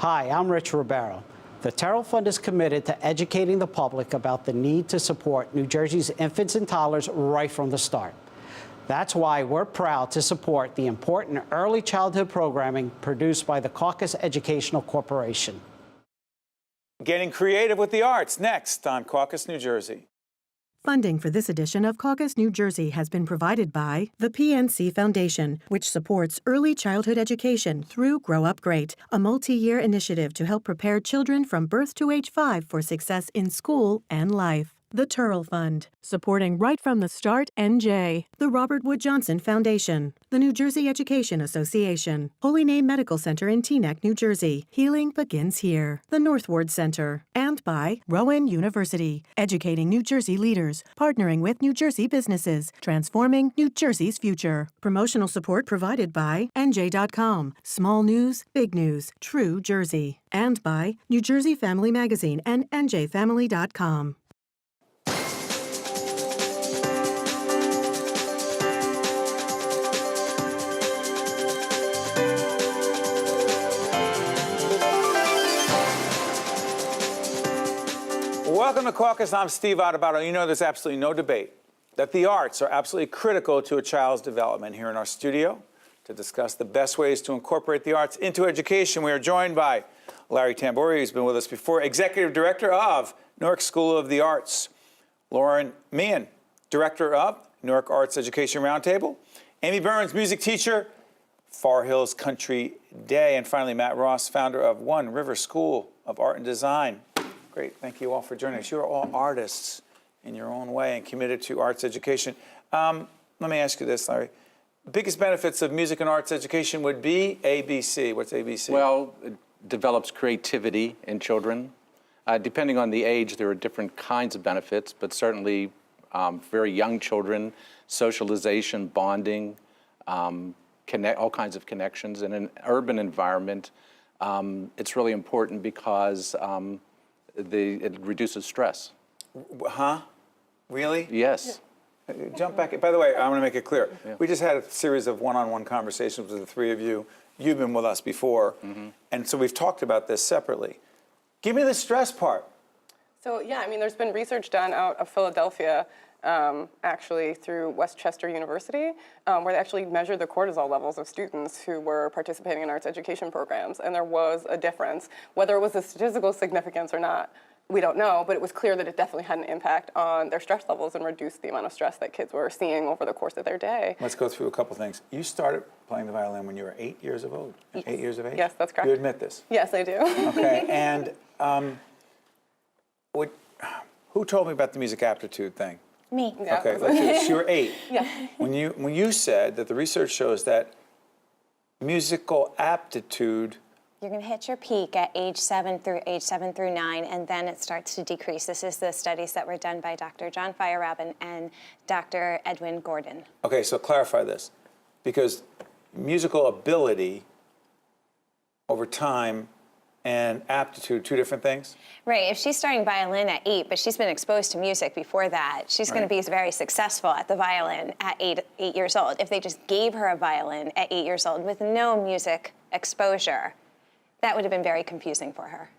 Hi, I'm Rich Ribeiro. The Terrell Fund is committed to educating the public about the need to support New Jersey's infants and toddlers right from the start. That's why we're proud to support the important early childhood programming produced by the CAUCUS Educational Corporation. Getting creative with the arts, next on CAUCUS New Jersey. Funding for this edition of CAUCUS New Jersey has been provided by the PNC Foundation, which supports early childhood education through Grow Up Great, a multi-year initiative to help prepare children from birth to age 5 for success in school and life. The Terrell Fund, supporting Right from the Start NJ, the Robert Wood Johnson Foundation, the New Jersey Education Association, Holy Name Medical Center in Teaneck, New Jersey, Healing Begins Here, the Northward Center, and by Rowan University, educating New Jersey leaders, partnering with New Jersey businesses, transforming New Jersey's future. Promotional support provided by NJ.com, small news, big news, true Jersey, and by New Jersey Family Magazine and NJFamily.com. Welcome to CAUCUS. I'm Steve Adubato. You know there's absolutely no debate that the arts are absolutely critical to a child's development. Here in our studio to discuss the best ways to incorporate the arts into education, we are joined by Larry Tambori, who's been with us before, Executive Director of Newark School of the Arts, Lauren Meehan, Director of Newark Arts Education Roundtable, Amy Burns, music teacher, Far Hills Country Day, and finally Matt Ross, founder of One River School of Art and Design. Great, thank you all for joining us. You're all artists in your own way and committed to arts education. Let me ask you this, Larry. The biggest benefits of music and arts education would be ABC. What's ABC? Well, it develops creativity in children. Depending on the age, there are different kinds of benefits, but certainly very young children, socialization, bonding, all kinds of connections. In an urban environment, it's really important because it reduces stress. Huh? Really? Yes. Yeah. Jump back. By the way, I want to make it clear. Yeah. We just had a series of one-on-one conversations with the three of you. You've been with us before, and so we've talked about this separately. Give me the stress part. So yeah, I mean, there's been research done out of Philadelphia, actually through Westchester University, where they actually measured the cortisol levels of students who were participating in arts education programs, and there was a difference. Whether it was a statistical significance or not, we don't know, but it was clear that it definitely had an impact on their stress levels and reduced the amount of stress that kids were seeing over the course of their day. Let's go through a couple things. You started playing the violin when you were 8 years of old. Yes. 8 years of age? Yes, that's correct. You admit this? Yes, I do. Okay, and who told me about the music aptitude thing? Me. Yeah. Okay, let's do this. You were 8. Yeah. When you said that the research shows that musical aptitude, You're going to hit your peak at age 7 through 9, and then it starts to decrease. This is the studies that were done by Dr. John Feyerabend and Dr. Edwin Gordon. Okay, so clarify this, because musical ability over time and aptitude, two different things? Right, if she's starting violin at 8, but she's been exposed to music before that, she's going to be very successful at the violin at 8 years old. If they just gave her a violin at 8 years old with no music exposure, that would have been very confusing for her.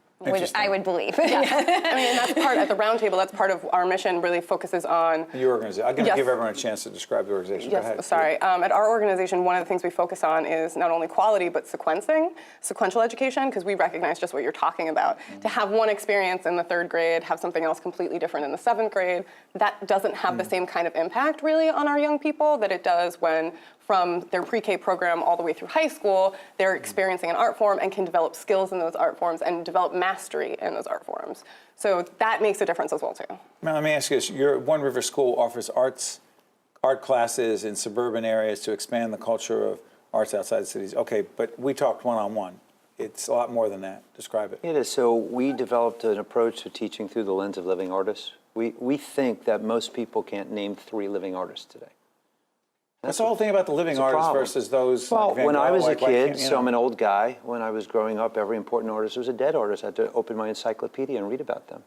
I would believe. Yeah. I mean, and that's part, at the Roundtable, that's part of our mission, really focuses on... Your organization. I'm going to give everyone a chance to describe the organization. Yes, Go ahead. sorry. At our organization, one of the things we focus on is not only quality, but sequential education, because we recognize just what you're talking about. To have one experience in the 3rd grade, have something else completely different in the 7th grade, that doesn't have the same kind of impact, really, on our young people that it does when, from their pre-K program all the way through high school, they're experiencing an art form and can develop skills in those art forms and develop mastery in those art forms. So that makes a difference as well, too. Now, let me ask you this. Your One River School offers art classes in suburban areas to expand the culture of arts outside the cities. Okay, but we talked one-on-one. It's a lot more than that. Describe it. It is. So we developed an approach to teaching through the lens of living artists. We think that most people can't name 3 living artists today. That's the whole thing about the living artists versus those. Well, like Van when Gogh, I was like, a kid, so I'm an old guy. When I was growing up, every important artist was a dead artist. I had to open my encyclopedia and read about them.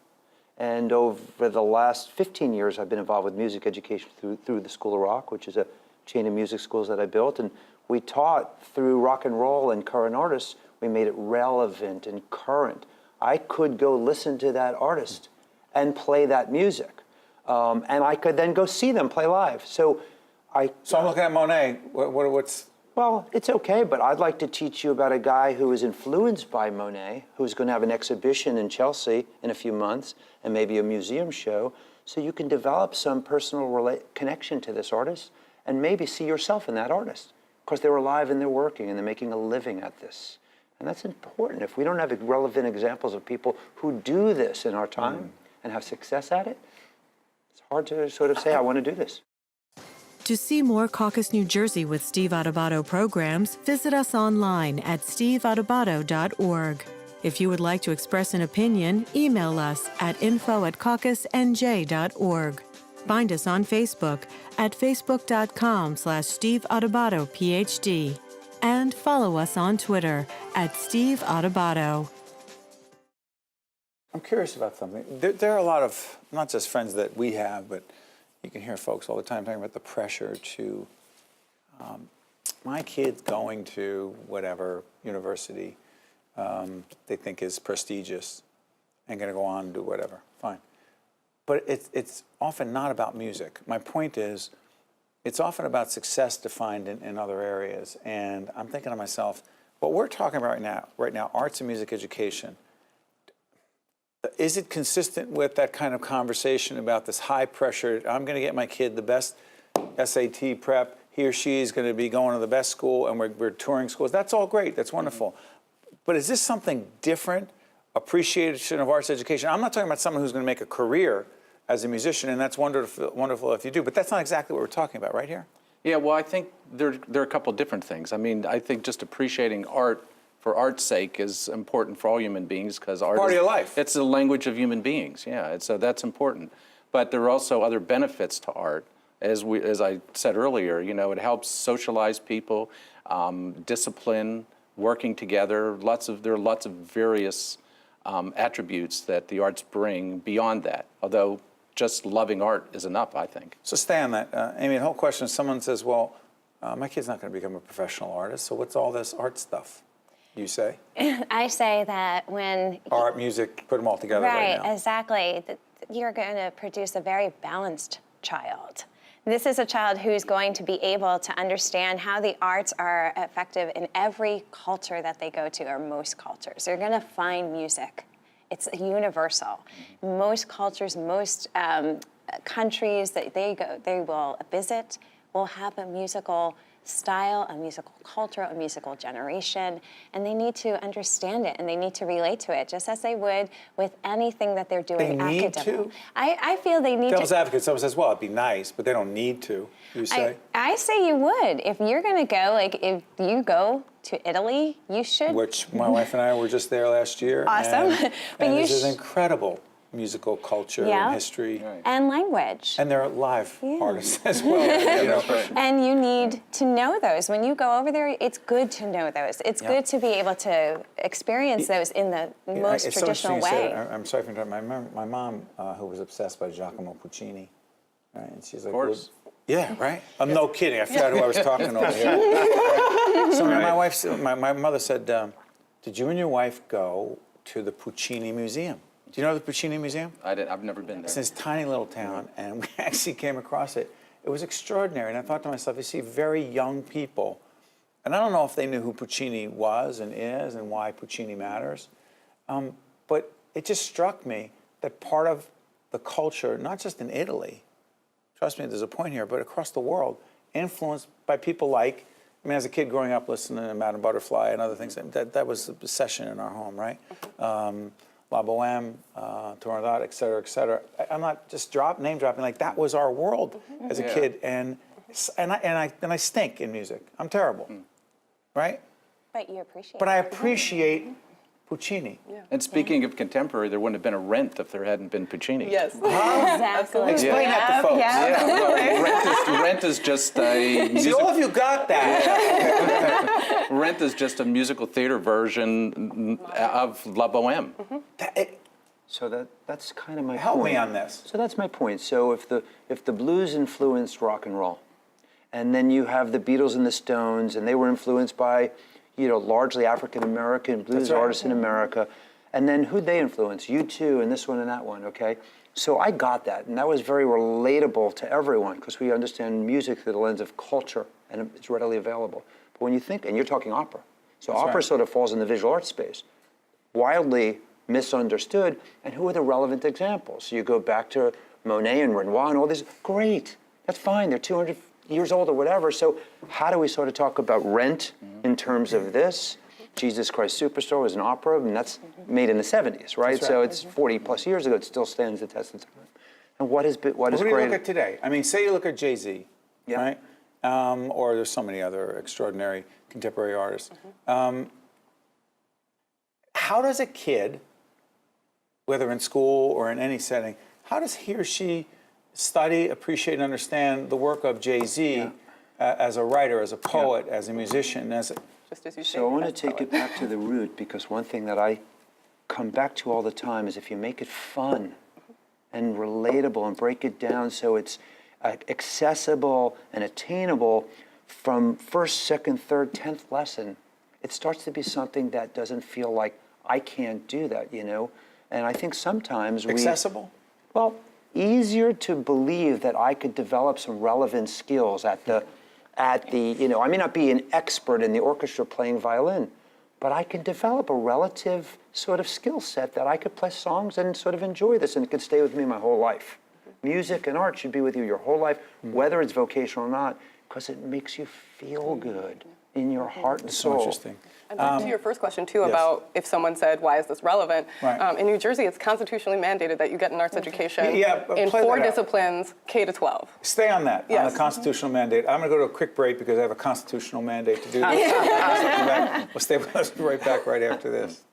And over the last 15 years, I've been involved with music education through the School of Rock, which is a chain of music schools that I built. And we taught through rock and roll and current artists. We made it relevant and current. I could go listen to that artist and play that music. And I could then go see them play live. So I'm looking at Monet. What's... Well, it's okay, but I'd like to teach you about a guy who was influenced by Monet, who's going to have an exhibition in Chelsea in a few months, and maybe a museum show, so you can develop some personal connection to this artist, and maybe see yourself in that artist. Because they're alive and they're working, and they're making a living at this. And that's important. If we don't have relevant examples of people who do this in our time and have success at it, it's hard to sort of say, I want to do this. To see more Caucus New Jersey with Steve Adubato programs, visit us online at steveadubato.org. If you would like to express an opinion, email us at info@caucusnj.org. Find us on Facebook at facebook.com/Steve Adubato PhD. And follow us on Twitter at Steve Adubato. I'm curious about something. There are a lot of, not just friends that we have, but you can hear folks all the time talking about the pressure to, my kid's going to whatever university they think is prestigious and going to go on and do whatever. Fine. But it's often not about music. My point is, it's often about success defined in other areas. And I'm thinking to myself, what we're talking about right now, arts and music education, is it consistent with that kind of conversation about this high pressure, I'm going to get my kid the best SAT prep, he or she is going to be going to the best school, and we're touring schools. That's all great. That's wonderful. But is this something different, appreciation of arts education? I'm not talking about someone who's going to make a career as a musician, and that's wonderful if you do. But that's not exactly what we're talking about right here. Yeah, well, I think there are a couple different things. I mean, I think just appreciating art for art's sake is important for all human beings, because art part of your life. It's the language of human beings. Yeah, so that's important. But there are also other benefits to art. As I said earlier, you know, it helps socialize people, discipline, working together. There are lots of various attributes that the arts bring beyond that. Although just loving art is enough, I think. So stay on that. Amy, the whole question is, someone says, well, my kid's not going to become a professional artist, so what's all this art stuff? You say? I say that when... Art, music, put them all together right now. Right, exactly. You're going to produce a very balanced child. This is a child who's going to be able to understand how the arts are effective in every culture that they go to, or most cultures. They're going to find music. It's universal. Most cultures, most countries that they will visit will have a musical style, a musical culture, a musical generation, and they need to understand it and they need to relate to it, just as they would with anything that they're doing academically. They need to? I feel they need Devil's to. advocate, someone says, well, it'd be nice, but they don't need to, you say? I say you would. If you're going to go, like if you go to Italy, you should. Which my wife and I were just there last year. Awesome. And this is incredible musical culture and history. Right. And language. And they're live artists as well. You know? And you need to know those. When you go over there, it's good to know those. It's good to be able to experience those in the most traditional way. I'm sorry for interrupting. My mom, who was obsessed by Giacomo Puccini, right? And she's like, of course. Yeah, right? I'm no kidding. I forgot who I was talking over here. So my mother said, did you and your wife go to the Puccini Museum? Do you know the Puccini Museum? I've never been there. It's this tiny little town, and we actually came across it. It was extraordinary, and I thought to myself, you see very young people, and I don't know if they knew who Puccini was and is and why Puccini matters, but it just struck me that part of the culture, not just in Italy, trust me, there's a point here, but across the world, influenced by people like, I mean, as a kid growing up listening to Madame Butterfly and other things, that was a obsession in our home, right? La Boheme, Turandot, et cetera, et cetera. I'm not just name dropping, like that was our world as a kid, and I stink in music. I'm terrible, right? But you appreciate. But I appreciate Puccini. Yeah. And speaking of contemporary, there wouldn't have been a Rent if there hadn't been Puccini. Yes. Exactly. Explain that to folks. Yeah, Rent is just a See, all of you got that. Rent is just a musical theater version of La Boheme. So that's kind of my point. Help me on this. So that's my point. So if the blues influenced rock and roll, and then you have the Beatles and the Stones, and they were influenced by, largely African-American blues artists in America. And then who'd they influence? U2 and this one and that one, okay? So I got that, and that was very relatable to everyone because we understand music through the lens of culture, and it's readily available. But when you think, and you're talking opera, so opera sort of falls in the visual arts space, wildly misunderstood, and who are the relevant examples? So you go back to Monet and Renoir and all these, great, that's fine, they're 200 years old or whatever, so how do we sort of talk about Rent in terms of this? Jesus Christ Superstar was an opera, and that's made in the 70s, right? So it's 40 plus years ago, it still stands the test of time. And what is great? Who do you look at today? I mean, say you look at Jay-Z, right? Or there's so many other extraordinary contemporary artists. How does a kid, whether in school or in any setting, how does he or she study, appreciate, and understand the work of Jay-Z as a writer, as a poet, as a musician, as a... Just as you say, So I want to take it back to the root, because one thing that I come back to all the time is if you make it fun and relatable and break it down so it's accessible and attainable from first, second, third, 10th lesson, it starts to be something that doesn't feel like I can't do that, And I think sometimes Accessible? Well, easier to believe that I could develop some relevant skills at the, I may not be an expert in the orchestra playing violin, but I can develop a relative sort of skill set that I could play songs and sort of enjoy this, and it could stay with me my whole life. Music and art should be with you your whole life, whether it's vocational or not, because it makes you feel good in your heart and soul. So interesting. And back to your first question, too, about if someone said, why is this relevant? Right. In New Jersey, it's constitutionally mandated that you get an arts education in play 4 that out. disciplines, K to 12. Stay on that, on Yes. the constitutional mandate. I'm going to go to a quick break because I have a constitutional mandate to do this. We'll stay with us right back right after this.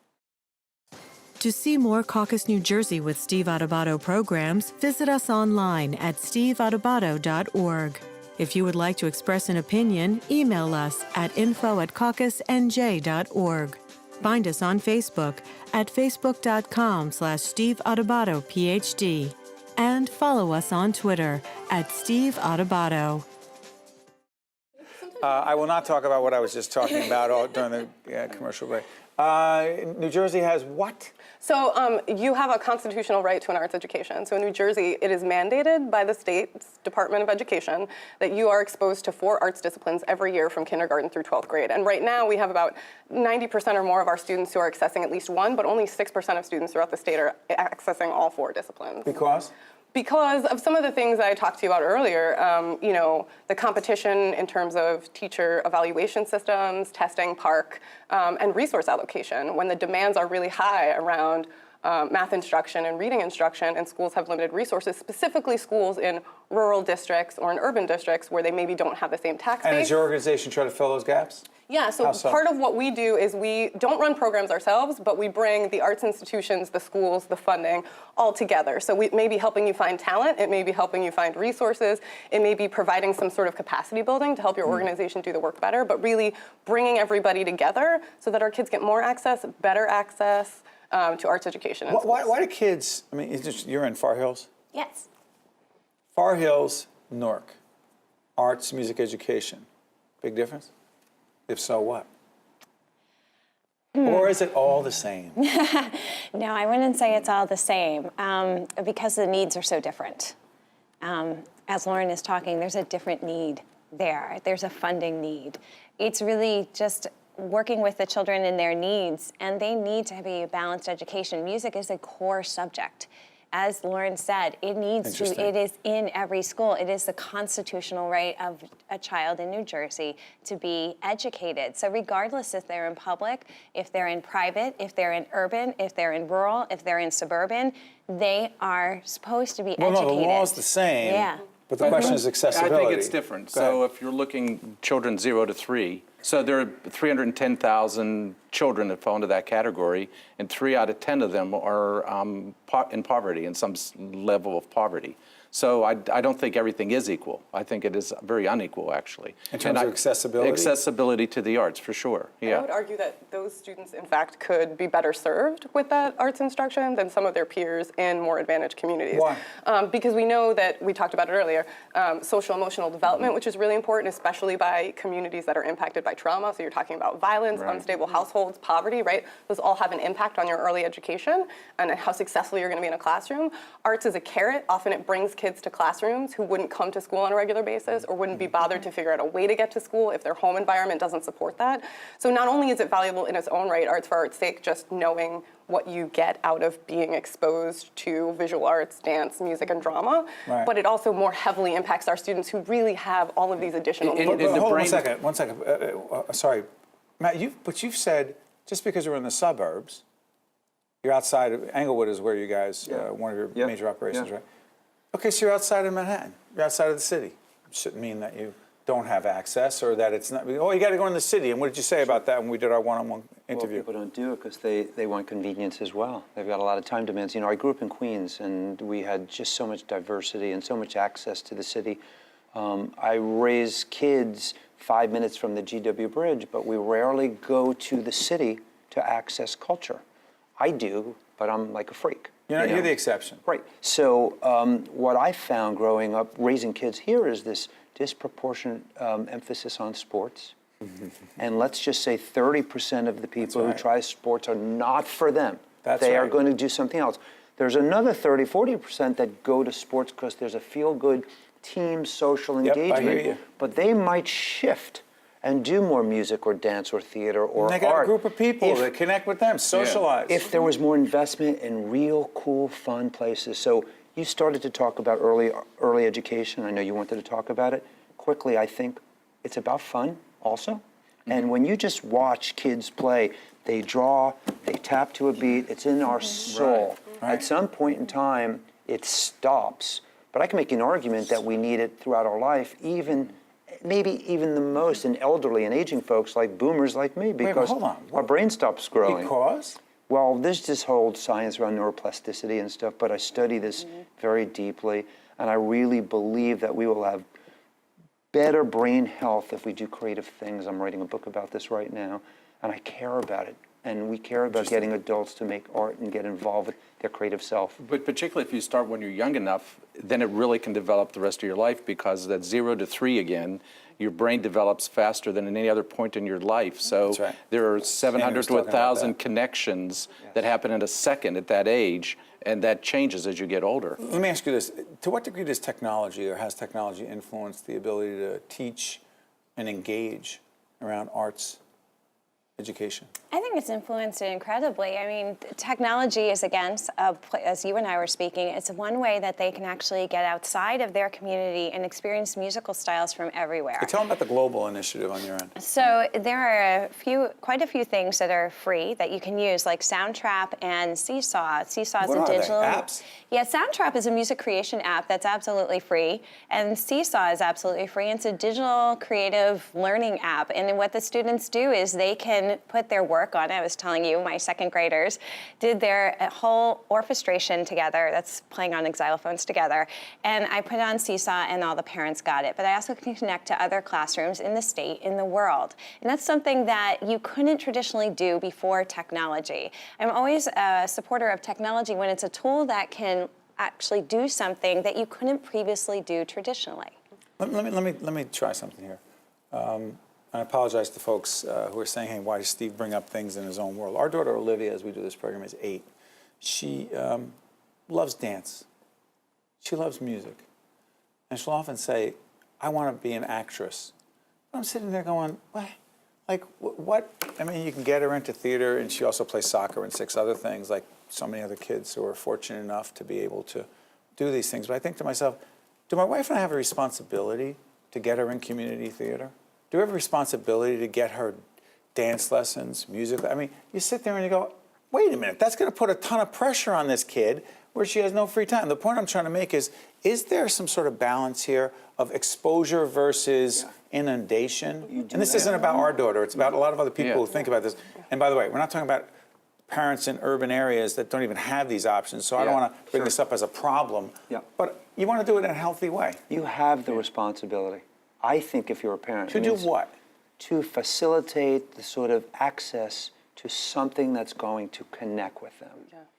To see more CAUCUS New Jersey with Steve Adubato programs, visit us online at steveadubato.org. If you would like to express an opinion, email us at info@caucusnj.org. Find us on Facebook at facebook.com/Steve Adubato PhD. And follow us on Twitter at Steve Adubato. I will not talk about what I was just talking about during the commercial break. New Jersey has what? So you have a constitutional right to an arts education. So in New Jersey, it is mandated by the state's Department of Education that you are exposed to 4 arts disciplines every year from kindergarten through 12th grade. And right now, we have about 90% or more of our students who are accessing at least one, but only 6% of students throughout the state are accessing all 4 disciplines. Because? Because of some of the things I talked to you about earlier, the competition in terms of teacher evaluation systems, testing, PARC, and resource allocation. When the demands are really high around math instruction and reading instruction, and schools have limited resources, specifically schools in rural districts or in urban districts where they maybe don't have the same tax base. And does your organization try to fill those gaps? Yeah, so part of what we do is we don't run programs ourselves, but we bring the arts institutions, the schools, the funding all together. So we may be helping you find talent, it may be helping you find resources, it may be providing some sort of capacity building to help your organization do the work better, but really bringing everybody together so that our kids get more access, better access to arts education. Why do kids, you're in Far Hills? Yes. Far Hills, Newark, arts, music education, big difference? If so, what? Or is it all the same? No, I wouldn't say it's all the same because the needs are so different. As Lauren is talking, there's a different need there. There's a funding need. It's really just working with the children and their needs, and they need to be a balanced education. Music is a core subject. As Lauren said, it is in every school. It is the constitutional right of a child in New Jersey to be educated. So regardless if they're in public, if they're in private, if they're in urban, if they're in rural, if they're in suburban, they are supposed to be educated. No, the law is the same. Yeah. But the question is accessibility. I think it's different. So if you're looking children 0 to 3, so there are 310,000 children that fall into that category, and 3 out of 10 of them are in poverty, in some level of poverty. So I don't think everything is equal. I think it is very unequal, actually. In terms of accessibility? Accessibility to the arts, for sure, yeah. I would argue that those students, in fact, could be better served with that arts instruction than some of their peers in more advantaged communities. Why? Because we know that, we talked about it earlier, social emotional development, which is really important, especially by communities that are impacted by by trauma. So you're talking about violence, unstable households, poverty, right? Those all have an impact on your early education and how successful you're going to be in a classroom. Arts is a carrot. Often it brings kids to classrooms who wouldn't come to school on a regular basis or wouldn't be bothered to figure out a way to get to school if their home environment doesn't support that. So not only is it valuable in its own right, arts for art's sake, just knowing what you get out of being exposed to visual arts, dance, music, and drama, but it also more heavily impacts our students who really have all of these additional needs. Hold on one second. Sorry, Matt, you've said just because we're in the suburbs, you're outside of, Englewood is where you guys, one of your major operations, right? Okay, so you're outside of Manhattan. You're outside of the city. It shouldn't mean that you don't have access or that it's not, oh, you got to go in the city. And what did you say about that when we did our one-on-one interview? Well, people don't do it because they want convenience as well. They've got a lot of time demands. You know, I grew up in Queens, and we had just so much diversity and so much access to the city. I raise kids 5 minutes from the GW Bridge, but we rarely go to the city to access culture. I do, but I'm like a freak. You're the exception. Right. So what I found growing up, raising kids here, is this disproportionate emphasis on sports. And let's just say 30% of the people who try sports are not for them. They are going to do something else. There's another 30, 40% that go to sports because there's a feel-good team social engagement. I hear you. But they might shift and do more music or dance or theater or art. And they got a group of people that connect with them, socialize. If there was more investment in real, cool, fun places. So you started to talk about early education. I know you wanted to talk about it. Quickly, I think it's about fun also. And when you just watch kids play, they draw, they tap to a beat, it's in our soul. At some point in time, it stops. But I can make an argument that we need it throughout our life, maybe even the most in elderly and aging folks like boomers like me, because our brain stops growing. Because? Well, there's this whole science around neuroplasticity and stuff, but I study this very deeply, and I really believe that we will have better brain health if we do creative things. I'm writing a book about this right now, and I care about it. And we care about getting adults to make art and get involved with their creative self. But particularly if you start when you're young enough, then it really can develop the rest of your life, because at 0 to 3 again, your brain develops faster than at any other point in your life. So there are 700 to 1,000 connections that happen in a second at that age, and that changes as you get older. Let me ask you this. To what degree does technology, or has technology influenced the ability to teach and engage around arts education? I think it's influenced it incredibly. I mean, technology is, again, as you and I were speaking, it's one way that they can actually get outside of their community and experience musical styles from everywhere. Tell them about the global initiative on your end. So there are quite a few things that are free that you can use, like Soundtrap and Seesaw. Seesaw is a digital. What are they, apps? Yeah, Soundtrap is a music creation app that's absolutely free, and Seesaw is absolutely free. It's a digital creative learning app, and what the students do is they can put their work on it. I was telling you, my second graders did their whole orchestration together, that's playing on xylophones together, and I put it on Seesaw and all the parents got it. But I also can connect to other classrooms in the state, in the world. And that's something that you couldn't traditionally do before technology. I'm always a supporter of technology when it's a tool that can actually do something that you couldn't previously do traditionally. Let me try something here. I apologize to folks who are saying, hey, why does Steve bring up things in his own world? Our daughter Olivia, as we do this program, is 8. She loves dance. She loves music. And she'll often say, I want to be an actress. But I'm sitting there going, what? Like, what? I mean, you can get her into theater, and she also plays soccer and 6 other things, like so many other kids who are fortunate enough to be able to do these things. But I think to myself, do my wife and I have a responsibility to get her in community theater? Do we have a responsibility to get her dance lessons, music? I mean, you sit there and you go, wait a minute, that's going to put a ton of pressure on this kid where she has no free time. The point I'm trying to make is there some sort of balance here of exposure versus inundation? And this isn't about our daughter. It's about a lot of other people who think about this. And by the way, we're not talking about parents in urban areas that don't even have these options, so I don't want to bring this up as a problem. But you want to do it in a healthy way. You have the responsibility. I think if you're a parent. To do what? To facilitate the sort of access to something that's going to connect with them.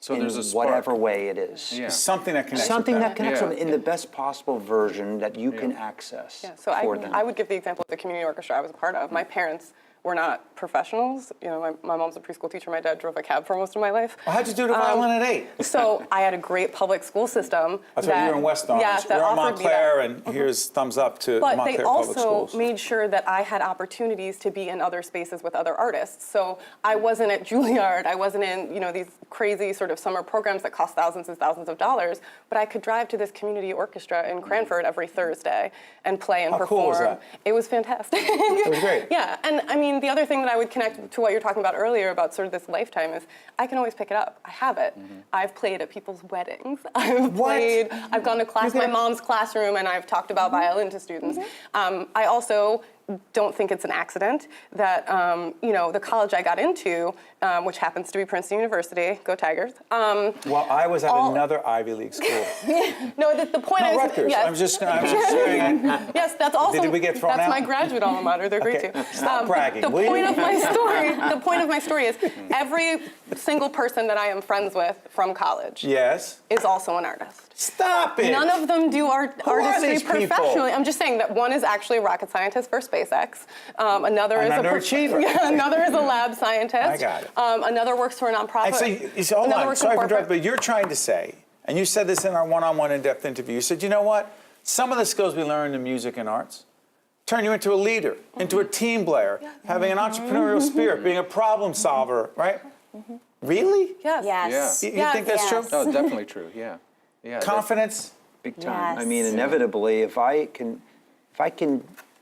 So in there's a spark. whatever way it is. Yeah. Something that connects Something with that connects Yeah. them in the best possible version that you can access So for them. I would give the example of the community orchestra I was a part of. My parents were not professionals. You know, my mom's a preschool teacher. My dad drove a cab for most of my life. Well, how'd you do the violin at 8? So I had a great public school system. That's right, you're in West Orange. Yes, that We're in offered me Montclair, that. and here's thumbs up to But Montclair they Public also Schools. made sure that I had opportunities to be in other spaces with other artists. So I wasn't at Juilliard. I wasn't in, you know, these crazy sort of summer programs that cost thousands and thousands of dollars. But I could drive to this community orchestra in Cranford every Thursday and play and How perform. cool is that? It was fantastic. It was great. Yeah, and I mean, the other thing that I would connect to what you're talking about earlier about sort of this lifetime is I can always pick it up. I have it. I've played at people's weddings. I've gone to class, my mom's classroom, and I've talked about violin to students. I also don't think it's an accident that, you know, the college I got into, which happens to be Princeton University, go Tigers. Well, I was at another Ivy League school. No, the point No, is, Rutgers. yes. I'm just sharing. Yes, that's also. Did we get thrown that's out? my graduate alma mater. They're great Okay, too. stop bragging, The will point you? of my story. The point of my story is every single person that I am friends with from college Yes. is also an artist. Stop it. None of them do are artistry these people? professionally. I'm just saying that one is actually a rocket scientist for SpaceX. Another is An underachiever. Another is a lab scientist. I got it. Another works for a nonprofit. And so, hold Another on, works sorry in for interrupting, corporate. but you're trying to say, and you said this in our one-on-one in-depth interview, you said, you know what? Some of the skills we learn in music and arts turn you into a leader, into a team player, having an entrepreneurial spirit, being a problem solver, right? Really? Yes. Yes. You think that's true? No, definitely true. Yeah. Yeah. Confidence? Big time. I Yes. mean, inevitably, if I can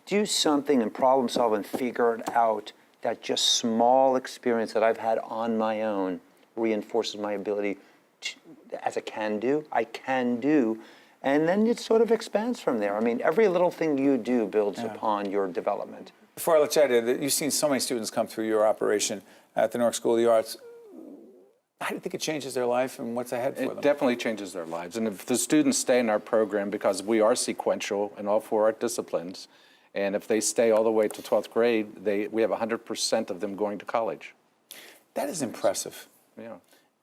do something and problem solve and figure it out, that just small experience that I've had on my own reinforces my ability to, as a can-do, I can do, and then it sort of expands from there. I mean, every little thing you do builds upon your development. Before I let you out of here, you've seen so many students come through your operation at the Newark School of the Arts. How do you think it changes their life and what's ahead for them? It definitely changes their lives. And if the students stay in our program, because we are sequential in all 4 art disciplines, and if they stay all the way to 12th grade, we have 100% of them going to college. That is impressive. Yeah.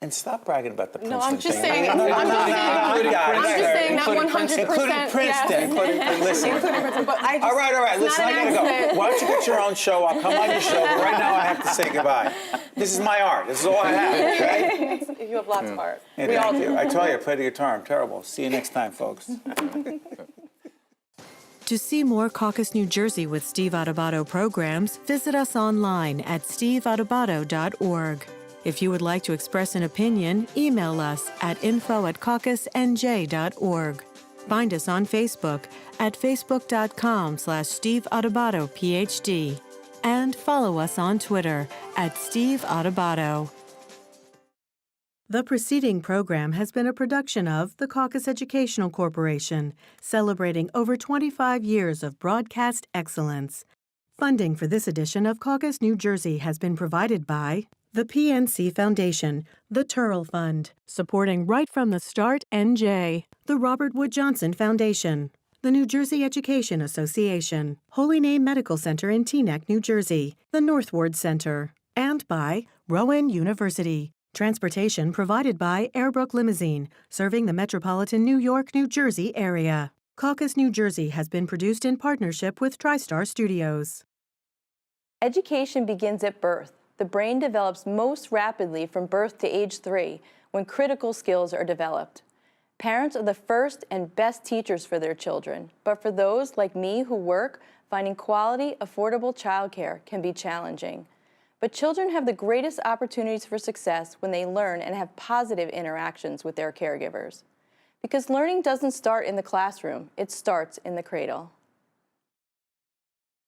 And stop bragging about the Princeton No, I'm just thing. saying. No, I'm just saying that Including 100%. Including Princeton. Yes. Listen. Including Princeton. But I just, All right. it's Listen, not I an gotta go. accident. Why don't you get your own show? I'll come on your show. But right now, I have to say goodbye. This is my art. This is all I have. Okay? You have lots of art. Yeah, We all thank do. you. I told you I played the guitar. I'm terrible. See you next time, folks. To see more Caucus New Jersey with Steve Adubato programs, visit us online at steveadubato.org. If you would like to express an opinion, email us at info@caucusnj.org. Find us on Facebook at facebook.com/Steve Adubato PhD. And follow us on Twitter at Steve Adubato. The preceding program has been a production of the Caucus Educational Corporation, celebrating over 25 years of broadcast excellence. Funding for this edition of Caucus New Jersey has been provided by the PNC Foundation, the Turrell Fund, supporting Right from the Start NJ, the Robert Wood Johnson Foundation, the New Jersey Education Association, Holy Name Medical Center in Teaneck, New Jersey, the North Ward Center, and by Rowan University. Transportation provided by Airbrook Limousine, serving the metropolitan New York, New Jersey area. Caucus New Jersey has been produced in partnership with TriStar Studios. Education begins at birth. The brain develops most rapidly from birth to age 3, when critical skills are developed. Parents are the first and best teachers for their children, but for those like me who work, finding quality, affordable childcare can be challenging. But children have the greatest opportunities for success when they learn and have positive interactions with their caregivers. Because learning doesn't start in the classroom, it starts in the cradle.